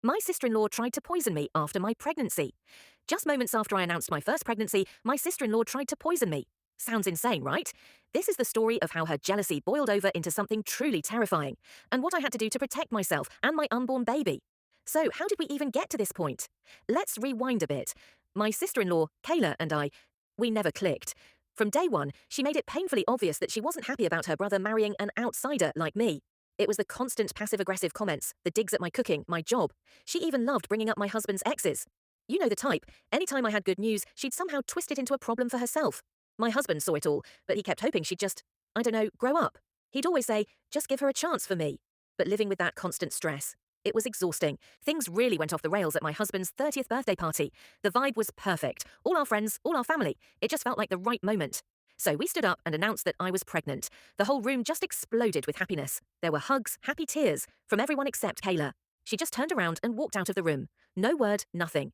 My sister-in-law tried to poison me after my pregnancy. Just moments after I announced my first pregnancy, my sister-in-law tried to poison me. Sounds insane, right? This is the story of how her jealousy boiled over into something truly terrifying, and what I had to do to protect myself and my unborn baby. So, how did we even get to this point? Let's rewind a bit. My sister-in-law, Kayla, and we never clicked. From day one, she made it painfully obvious that she wasn't happy about her brother marrying an outsider like me. It was the constant passive-aggressive comments, the digs at my cooking, my job. She even loved bringing up my husband's exes. You know the type. Anytime I had good news, she'd somehow twist it into a problem for herself. My husband saw it all, but he kept hoping she'd just, I don't know, grow up. He'd always say, just give her a chance for me. But living with that constant stress, it was exhausting. Things really went off the rails at my husband's 30th birthday party. The vibe was perfect. All our friends, all our family. It just felt like the right moment. So we stood up and announced that I was pregnant. The whole room just exploded with happiness. There were hugs, happy tears, from everyone except Kayla. She just turned around and walked out of the room. No word, nothing.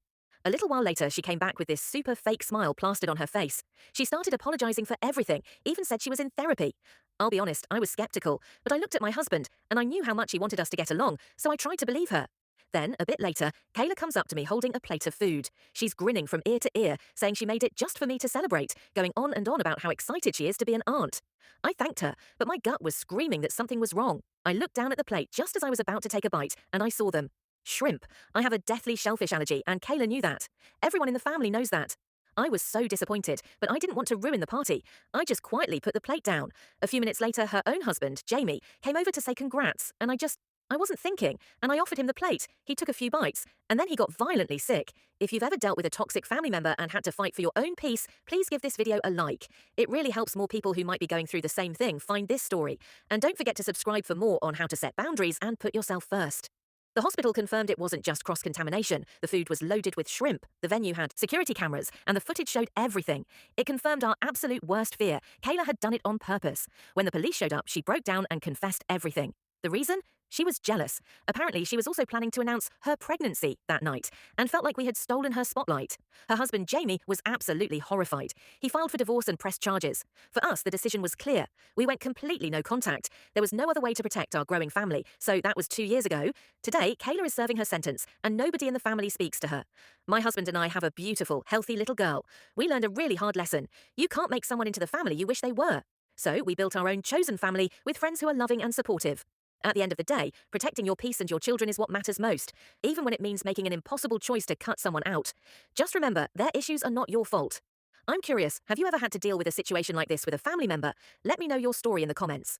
A little while later, she came back with this super fake smile plastered on her face. She started apologizing for everything, even said she was in therapy. I'll be honest, I was skeptical, but I looked at my husband, and I knew how much he wanted us to get along, so I tried to believe her. Then, a bit later, Kayla comes up to me holding a plate of food. She's grinning from ear to ear, saying she made it just for me to celebrate, going on and on about how excited she is to be an aunt. I thanked her, but my gut was screaming that something was wrong. I looked down at the plate just as I was about to take a bite, and I saw them. Shrimp. I have a deathly shellfish allergy, and Kayla knew that. Everyone in the family knows that. I was so disappointed, but I didn't want to ruin the party. I just quietly put the plate down. A few minutes later, her own husband, Jamie, came over to say congrats, and I wasn't thinking, and I offered him the plate. He took a few bites, and then he got violently sick. If you've ever dealt with a toxic family member and had to fight for your own peace, please give this video a like. It really helps more people who might be going through the same thing find this story. And don't forget to subscribe for more on how to set boundaries and put yourself first. The hospital confirmed it wasn't just cross-contamination. The food was loaded with shrimp, the venue had security cameras, and the footage showed everything. It confirmed our absolute worst fear. Kayla had done it on purpose. When the police showed up, she broke down and confessed everything. The reason? She was jealous. Apparently, she was also planning to announce her pregnancy that night and felt like we had stolen her spotlight. Her husband, Jamie, was absolutely horrified. He filed for divorce and pressed charges. For us, the decision was clear. We went completely no contact. There was no other way to protect our growing family, so that was 2 years ago. Today, Kayla is serving her sentence, and nobody in the family speaks to her. My husband and I have a beautiful, healthy little girl. We learned a really hard lesson. You can't make someone into the family you wish they were. So we built our own chosen family with friends who are loving and supportive. At the end of the day, protecting your peace and your children is what matters most, even when it means making an impossible choice to cut someone out. Just remember, their issues are not your fault. I'm curious, have you ever had to deal with a situation like this with a family member? Let me know your story in the comments.